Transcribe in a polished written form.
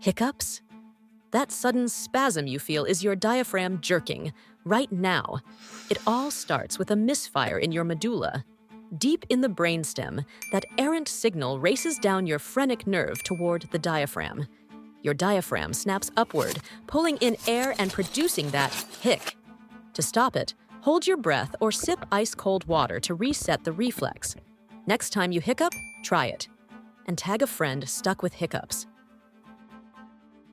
Hiccups? That sudden spasm you feel is your diaphragm jerking, right now. It all starts with a misfire in your medulla. Deep in the brainstem, that errant signal races down your phrenic nerve toward the diaphragm. Your diaphragm snaps upward, pulling in air and producing that hic. To stop it, hold your breath or sip ice-cold water to reset the reflex. Next time you hiccup, try it. And tag a friend stuck with hiccups.